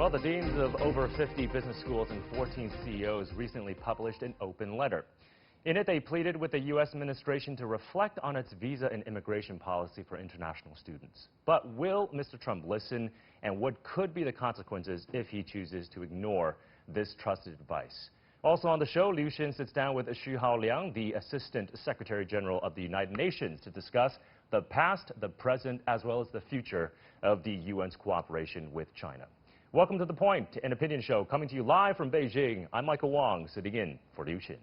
Well, the deans of over 50 business schools and 14 CEOs recently published an open letter. In it, they pleaded with the U.S. administration to reflect on its visa and immigration policy for international students. But will Mr. Trump listen, and what could be the consequences if he chooses to ignore this trusted advice? Also on the show, Liu Xin sits down with Xu Haoliang, the Assistant Secretary General of the United Nations, to discuss the past, the present, as well as the future of the UN's cooperation with China. Welcome to The Point, an opinion show coming to you live from Beijing. I'm Michael Wong, sitting in for Liu Xin.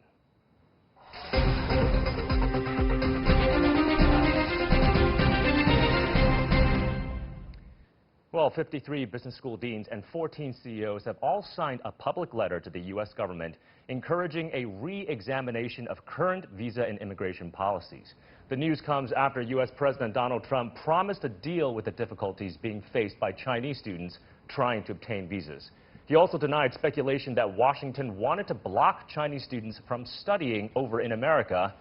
Well, 53 business school deans and 14 CEOs have all signed a public letter to the U.S. government encouraging a re-examination of current visa and immigration policies. The news comes after U.S. President Donald Trump promised to deal with the difficulties being faced by Chinese students trying to obtain visas. He also denied speculation that Washington wanted to block Chinese students from studying over in America.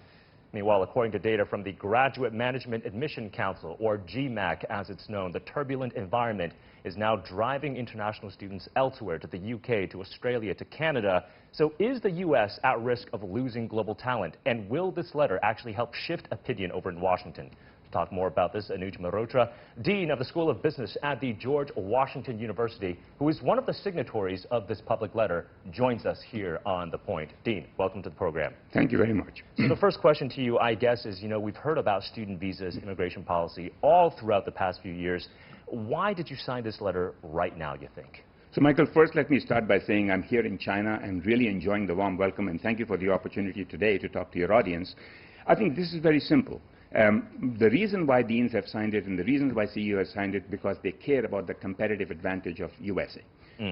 Meanwhile, according to data from the Graduate Management Admission Council, or GMAC as it's known, the turbulent environment is now driving international students elsewhere, to the UK, to Australia, to Canada. So is the U.S. at risk of losing global talent? And will this letter actually help shift opinion over in Washington? To talk more about this, Anuj Mehrotra, Dean of the School of Business at the George Washington University, who is one of the signatories of this public letter, joins us here on The Point. Dean, welcome to the program. Thank you very much. So the first question to you, I guess, is, we've heard about student visas, immigration policy all throughout the past few years. Why did you sign this letter right now, you think? So, Michael, first let me start by saying I'm here in China and really enjoying the warm welcome, and thank you for the opportunity today to talk to your audience. I think this is very simple. The reason why deans have signed it and the reasons why CEOs have signed it because they care about the competitive advantage of USA.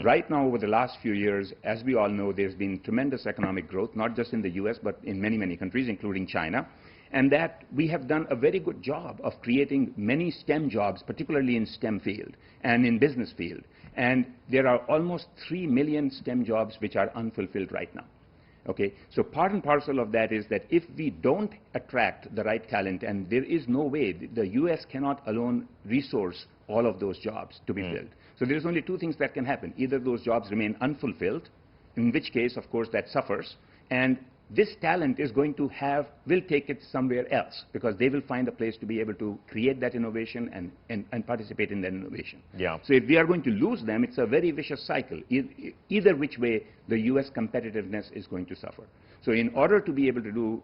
Right now, over the last few years, as we all know, there's been tremendous economic growth, not just in the US, but in many, many countries, including China. And that we have done a very good job of creating many STEM jobs, particularly in STEM field and in business field. And there are almost 3 million STEM jobs which are unfulfilled right now. Okay, so part and parcel of that is that if we don't attract the right talent, and there is no way, the US cannot alone resource all of those jobs to be filled. So there's only two things that can happen. Either those jobs remain unfulfilled, in which case, of course, that suffers, and this talent is going to will take it somewhere else, because they will find a place to be able to create that innovation and participate in that innovation. Yeah. So if we are going to lose them, it's a very vicious cycle. Either which way, the US competitiveness is going to suffer. So in order to be able to do,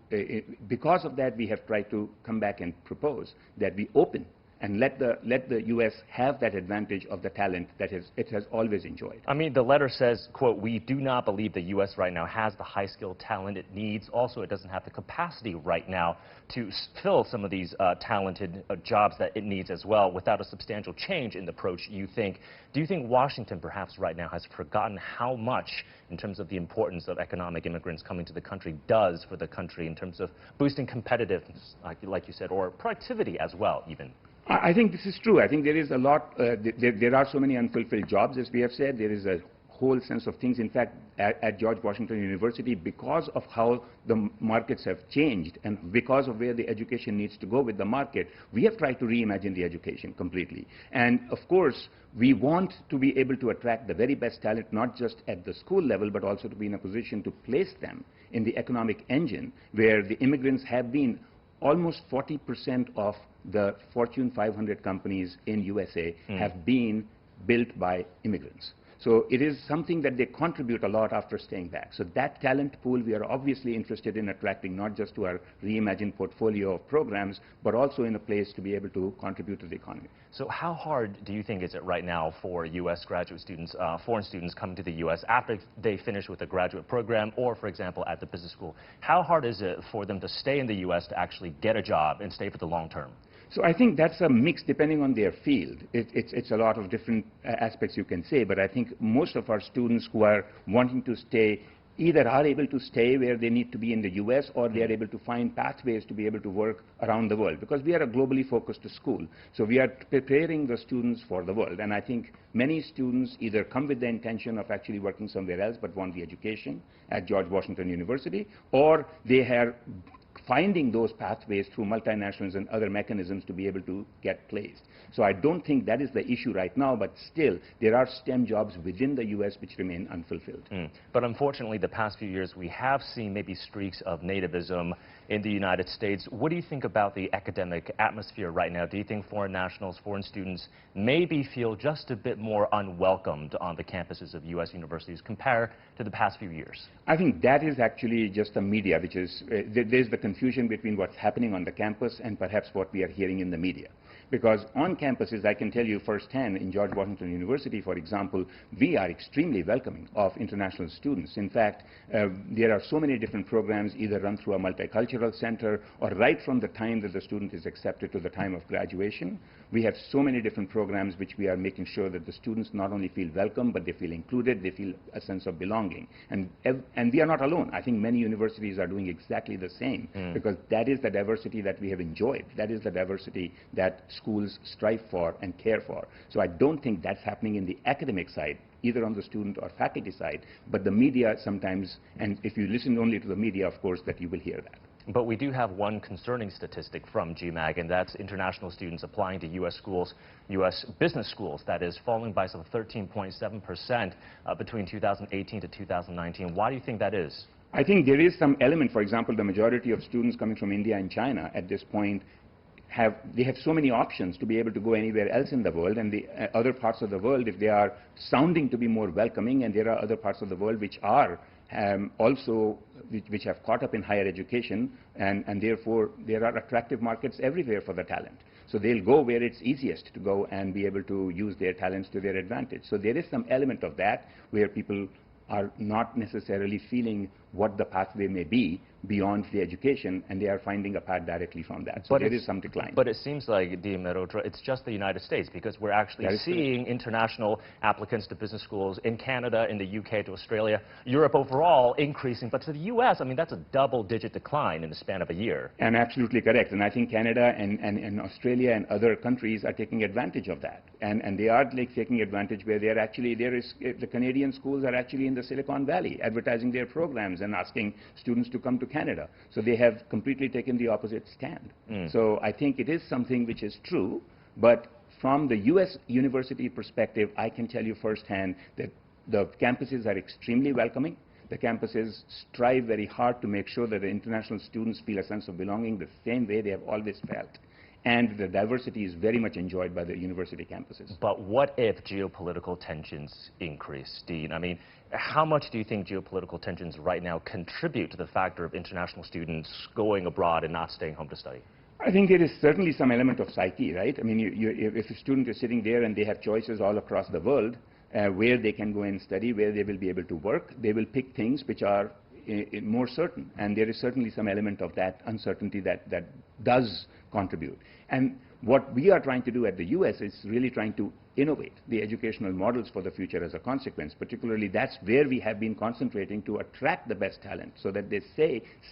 because of that, we have tried to come back and propose that we open and let the U.S. have that advantage of the talent that it has always enjoyed. I mean, the letter says, quote, "We do not believe the U.S. right now has the high-skilled talent it needs. Also, it doesn't have the capacity right now to fill some of these talented jobs that it needs as well without a substantial change in the approach, you think." Do you think Washington perhaps right now has forgotten how much, in terms of the importance of economic immigrants coming to the country, does for the country in terms of boosting competitiveness, like you said, or productivity as well, even? I think this is true. I think there is a lot, there are so many unfulfilled jobs, as we have said. There is a whole sense of things. In fact, at George Washington University, because of how the markets have changed and because of where the education needs to go with the market, we have tried to reimagine the education completely. And of course, we want to be able to attract the very best talent, not just at the school level, but also to be in a position to place them in the economic engine, where the immigrants have been almost 40% of the Fortune 500 companies in USA have been built by immigrants. So it is something that they contribute a lot after staying back. So that talent pool we are obviously interested in attracting, not just to our reimagined portfolio of programs, but also in a place to be able to contribute to the economy. So how hard do you think is it right now for U.S. graduate students, foreign students coming to the U.S. after they finish with a graduate program or, for example, at the business school? How hard is it for them to stay in the U.S. to actually get a job and stay for the long term? So I think that's a mix depending on their field. It's a lot of different aspects you can say, but I think most of our students who are wanting to stay either are able to stay where they need to be in the US, or they are able to find pathways to be able to work around the world, because we are a globally focused school. So we are preparing the students for the world, and I think many students either come with the intention of actually working somewhere else but want the education at George Washington University, or they have finding those pathways through multinationals and other mechanisms to be able to get placed. So I don't think that is the issue right now, but still, there are STEM jobs within the U.S. which remain unfulfilled. But unfortunately, the past few years, we have seen maybe streaks of nativism in the United States. What do you think about the academic atmosphere right now? Do you think foreign nationals, foreign students maybe feel just a bit more unwelcomed on the campuses of U.S. universities compared to the past few years? I think that is actually just the media, which is, there's the confusion between what's happening on the campus and perhaps what we are hearing in the media. Because on campuses, I can tell you firsthand, in George Washington University, for example, we are extremely welcoming of international students. In fact, there are so many different programs either run through a multicultural center or right from the time that the student is accepted to the time of graduation. We have so many different programs which we are making sure that the students not only feel welcome, but they feel included, they feel a sense of belonging. And we are not alone. I think many universities are doing exactly the same because that is the diversity that we have enjoyed. That is the diversity that schools strive for and care for. So I don't think that's happening in the academic side, either on the student or faculty side, but the media sometimes, and if you listen only to the media, of course, that you will hear that. But we do have one concerning statistic from GMAG, and that's international students applying to U.S. schools, U.S. business schools, that is, falling by some 13.7% between 2018 to 2019. Why do you think that is? I think there is some element, for example, the majority of students coming from India and China at this point have so many options to be able to go anywhere else in the world, and the other parts of the world, if they are sounding to be more welcoming, and there are other parts of the world which are also which have caught up in higher education, and therefore there are attractive markets everywhere for the talent. So they'll go where it's easiest to go and be able to use their talents to their advantage. So there is some element of that where people are not necessarily feeling what the pathway may be beyond the education, and they are finding a path directly from that. So there is some decline. But it seems like, Dean Mehrotra, it's just the United States, because we're actually seeing international applicants to business schools in Canada, in the UK, to Australia, Europe overall increasing. But to the U.S., I mean, that's a double-digit decline in the span of a year. And absolutely correct. And I think Canada and Australia and other countries are taking advantage of that. And they are like taking advantage where they are actually, the Canadian schools are actually in the Silicon Valley advertising their programs and asking students to come to Canada. So they have completely taken the opposite stand. So I think it is something which is true, but from the U.S. university perspective, I can tell you firsthand that the campuses are extremely welcoming. The campuses strive very hard to make sure that the international students feel a sense of belonging the same way they have always felt. And the diversity is very much enjoyed by the university campuses. But what if geopolitical tensions increase, Dean? I mean, how much do you think geopolitical tensions right now contribute to the factor of international students going abroad and not staying home to study? I think there is certainly some element of psyche, right? I mean, if a student is sitting there and they have choices all across the world where they can go and study, where they will be able to work, they will pick things which are more certain. And there is certainly some element of that uncertainty that does contribute. And what we are trying to do at the U.S. is really trying to innovate the educational models for the future as a consequence. Particularly, that's where we have been concentrating to attract the best talent, so that they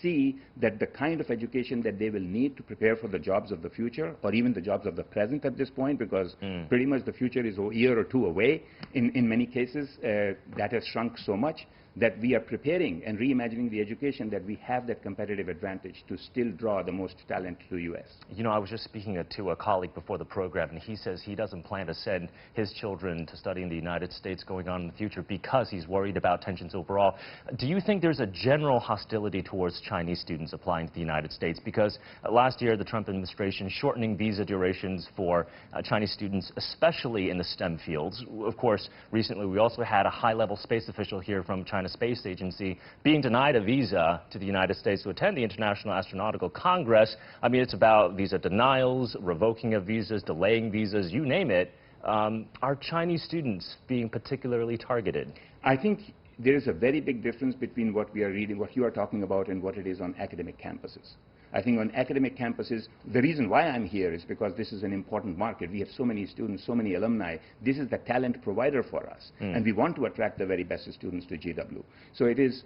see that the kind of education that they will need to prepare for the jobs of the future, or even the jobs of the present at this point, because pretty much the future is a year or two away in many cases. That has shrunk so much that we are preparing and reimagining the education that we have that competitive advantage to still draw the most talent to the U.S. You know, I was just speaking to a colleague before the program, and he says he doesn't plan to send his children to study in the United States going on in the future because he's worried about tensions overall. Do you think there's a general hostility towards Chinese students applying to the United States? Because last year, the Trump administration shortening visa durations for Chinese students, especially in the STEM fields. Of course, recently we also had a high-level space official here from China Space Agency being denied a visa to the United States to attend the International Astronautical Congress. I mean, it's about visa denials, revoking of visas, delaying visas, you name it. Are Chinese students being particularly targeted? I think there is a very big difference between what we are reading, what you are talking about, and what it is on academic campuses. I think on academic campuses, the reason why I'm here is because this is an important market. We have so many students, so many alumni. This is the talent provider for us. And we want to attract the very best students to GW. So it is,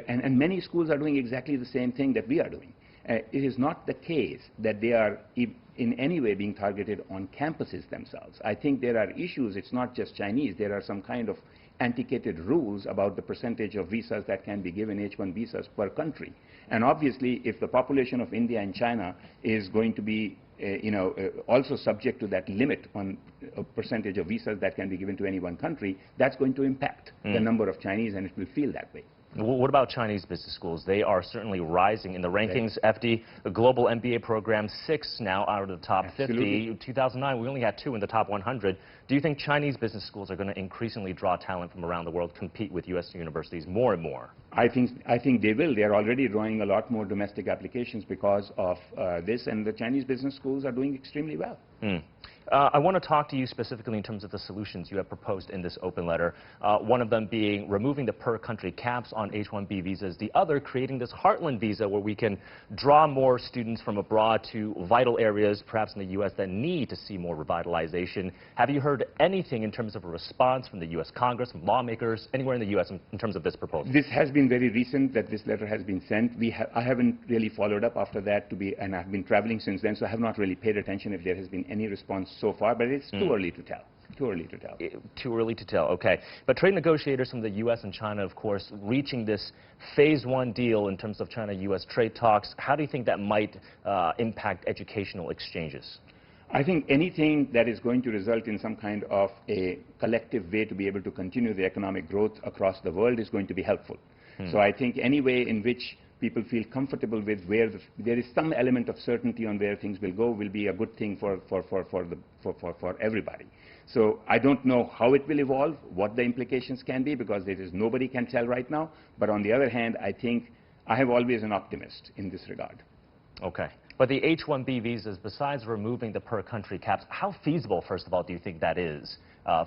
and many schools are doing exactly the same thing that we are doing. It is not the case that they are in any way being targeted on campuses themselves. I think there are issues. It's not just Chinese. There are some kind of antiquated rules about the percentage of visas that can be given, H-1 visas per country. And obviously, if the population of India and China is going to be also subject to that limit on a percentage of visas that can be given to any one country, that's going to impact the number of Chinese, and it will feel that way. What about Chinese business schools? They are certainly rising in the rankings. FD, the global MBA program, 6 now out of the top 50. Absolutely. 2009, we only had 2 in the top 100. Do you think Chinese business schools are going to increasingly draw talent from around the world, compete with U.S. universities more and more? I think they will. They are already drawing a lot more domestic applications because of this, and the Chinese business schools are doing extremely well. I want to talk to you specifically in terms of the solutions you have proposed in this open letter, one of them being removing the per-country caps on H-1B visas, the other creating this heartland visa where we can draw more students from abroad to vital areas, perhaps in the U.S., that need to see more revitalization. Have you heard anything in terms of a response from the U.S. Congress, from lawmakers, anywhere in the U.S. in terms of this proposal? This has been very recent that this letter has been sent. I haven't really followed up after that, and I've been traveling since then, so I have not really paid attention if there has been any response so far, but it's too early to tell. Too early to tell. Too early to tell, okay. But trade negotiators from the U.S. and China, of course, reaching this phase 1 deal in terms of China-U.S. trade talks, how do you think that might impact educational exchanges? I think anything that is going to result in some kind of a collective way to be able to continue the economic growth across the world is going to be helpful. So I think any way in which people feel comfortable with where there is some element of certainty on where things will go will be a good thing for everybody. So I don't know how it will evolve, what the implications can be, because nobody can tell right now. But on the other hand, I think I have always an optimist in this regard. Okay. But the H-1B visas, besides removing the per-country caps, how feasible, first of all, do you think that is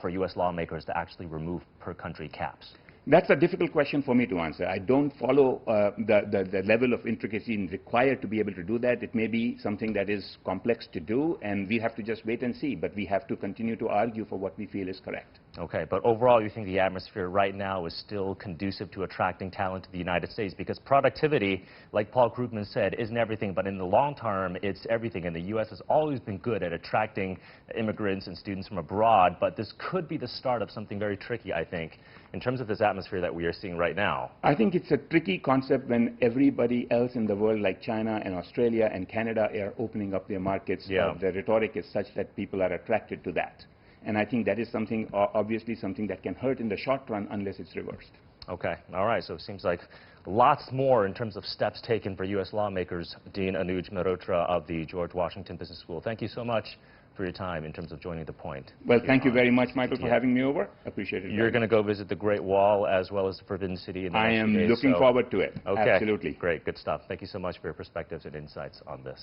for U.S. lawmakers to actually remove per-country caps? That's a difficult question for me to answer. I don't follow the level of intricacy required to be able to do that. It may be something that is complex to do, and we have to just wait and see. But we have to continue to argue for what we feel is correct. Okay, but overall, you think the atmosphere right now is still conducive to attracting talent to the United States? Because productivity, like Paul Krugman said, isn't everything, but in the long term, it's everything. And the U.S. has always been good at attracting immigrants and students from abroad, but this could be the start of something very tricky, I think, in terms of this atmosphere that we are seeing right now. I think it's a tricky concept when everybody else in the world, like China and Australia and Canada, are opening up their markets. Yeah. The rhetoric is such that people are attracted to that. And I think that is something, obviously something that can hurt in the short run unless it's reversed. Okay, all right, so it seems like lots more in terms of steps taken for U.S. lawmakers. Dean Anuj Mehrotra of the George Washington Business School, thank you so much for your time in terms of joining The Point. Well, thank you very much, Michael, for having me over. Appreciate it. You're going to go visit the Great Wall as well as the Forbidden City in the next I am few days, looking forward to it. Okay. Absolutely. Great, good stuff. Thank you so much for your perspectives and insights on this.